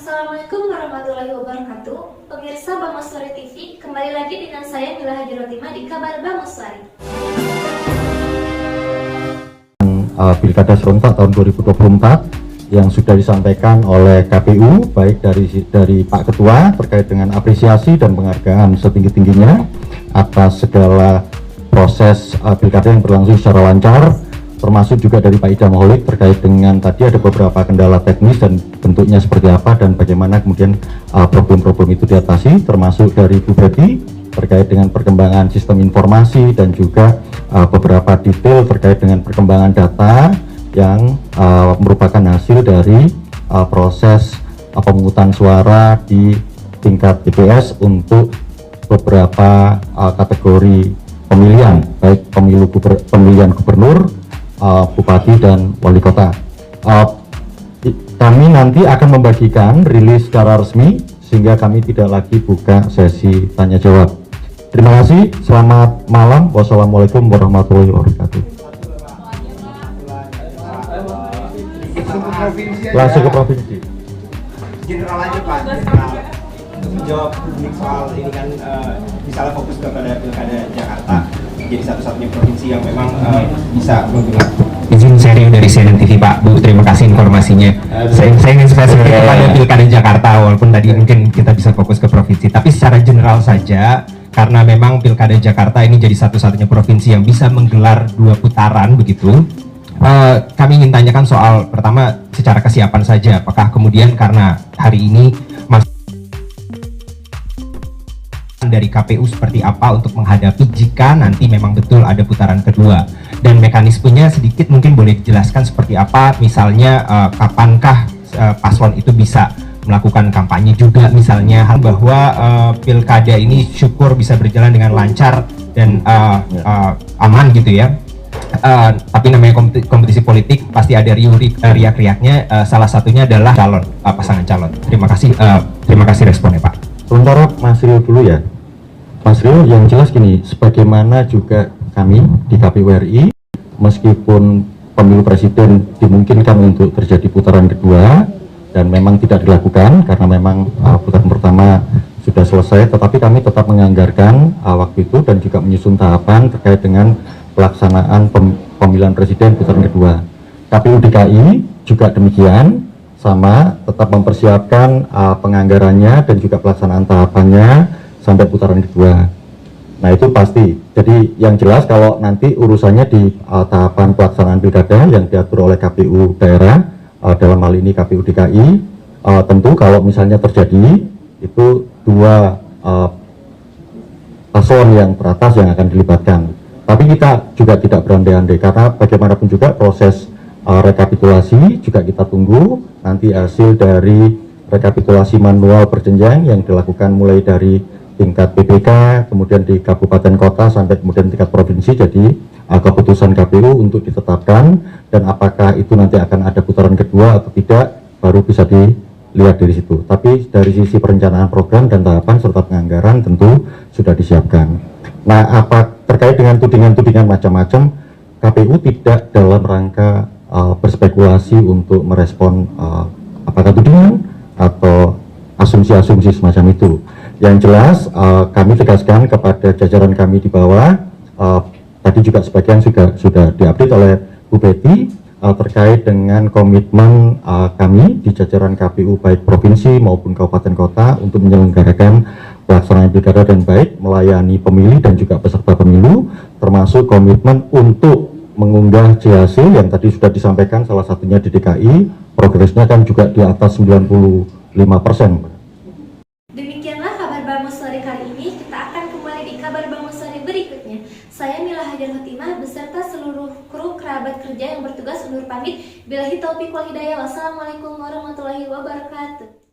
Assalamualaikum warahmatullahi wabarakatuh. Pemirsa Bangoswari TV, kembali lagi dengan saya Mila Hajirotima di Kabar Bangoswari. Pilkada serentak tahun 2024 yang sudah disampaikan oleh KPU, baik dari Pak Ketua terkait dengan apresiasi dan penghargaan setinggi-tingginya atas segala proses pilkada yang berlangsung secara lancar, termasuk juga dari Pak Idam Holik terkait dengan tadi ada beberapa kendala teknis dan bentuknya seperti apa dan bagaimana kemudian problem-problem itu diatasi, termasuk dari Bu Betty terkait dengan perkembangan sistem informasi dan juga beberapa detail terkait dengan perkembangan data yang merupakan hasil dari proses pemungutan suara di tingkat TPS untuk beberapa kategori pemilihan, baik pemilihan gubernur, bupati dan wali kota. Kami nanti akan membagikan rilis secara resmi sehingga kami tidak lagi buka sesi tanya jawab. Terima kasih, selamat malam, wassalamualaikum warahmatullahi wabarakatuh. Langsung ke provinsi. General aja Pak, general. Untuk menjawab publik soal ini kan misalnya fokus kepada pilkada Jakarta, jadi satu-satunya provinsi yang memang bisa menggelar. Izin sharing dari CNN TV Pak, Bu, terima kasih informasinya. Saya ingin spesifik kepada pilkada Jakarta, walaupun tadi mungkin kita bisa fokus ke provinsi, tapi secara general saja, karena memang pilkada Jakarta ini jadi satu-satunya provinsi yang bisa menggelar 2 putaran begitu. Kami ingin tanyakan soal pertama secara kesiapan saja, apakah kemudian karena hari ini dari KPU seperti apa untuk menghadapi jika nanti memang betul ada putaran kedua, dan mekanismenya sedikit mungkin boleh dijelaskan seperti apa, misalnya kapankah paslon itu bisa melakukan kampanye juga, misalnya hal bahwa pilkada ini syukur bisa berjalan dengan lancar dan aman gitu ya. Tapi namanya kompetisi politik pasti ada riak-riaknya, salah satunya adalah calon, pasangan calon. Terima kasih responnya Pak. Sementara Mas Rio dulu ya. Mas Rio, yang jelas gini, sebagaimana juga kami di KPU RI, meskipun pemilu presiden dimungkinkan untuk terjadi putaran kedua dan memang tidak dilakukan karena memang putaran pertama sudah selesai, tetapi kami tetap menganggarkan waktu itu dan juga menyusun tahapan terkait dengan pelaksanaan pemilihan presiden putaran kedua. KPU DKI juga demikian, sama, tetap mempersiapkan penganggarannya dan juga pelaksanaan tahapannya sampai putaran kedua. Nah itu pasti. Jadi yang jelas kalau nanti urusannya di tahapan pelaksanaan pilkada yang diatur oleh KPU daerah, dalam hal ini KPU DKI, tentu kalau misalnya terjadi itu 2 paslon yang teratas yang akan dilibatkan. Tapi kita juga tidak berandai-andai karena bagaimanapun juga proses rekapitulasi juga kita tunggu nanti hasil dari rekapitulasi manual berjenjang yang dilakukan mulai dari tingkat PPK, kemudian di kabupaten kota sampai kemudian tingkat provinsi. Jadi keputusan KPU untuk ditetapkan dan apakah itu nanti akan ada putaran kedua atau tidak baru bisa dilihat dari situ. Tapi dari sisi perencanaan program dan tahapan serta penganggaran tentu sudah disiapkan. Nah, apa terkait dengan tudingan-tudingan macam-macam, KPU tidak dalam rangka berspekulasi untuk merespon apakah tudingan atau asumsi-asumsi semacam itu. Yang jelas kami tegaskan kepada jajaran kami di bawah, tadi juga sebagian sudah diupdate oleh Bu Betty terkait dengan komitmen kami di jajaran KPU baik provinsi maupun kabupaten kota untuk menyelenggarakan pelaksanaan pilkada dan baik, melayani pemilih dan juga peserta pemilu, termasuk komitmen untuk mengunggah hasil yang tadi sudah disampaikan, salah satunya di DKI, progresnya kan juga di atas 95%. Demikianlah kabar Bangoswari kali ini. Kita akan kembali di kabar Bangoswari berikutnya. Saya Mila Hajirotima beserta seluruh kru kerabat kerja yang bertugas undur pamit. Billahi taufiq wal hidayah. Wassalamualaikum warahmatullahi wabarakatuh.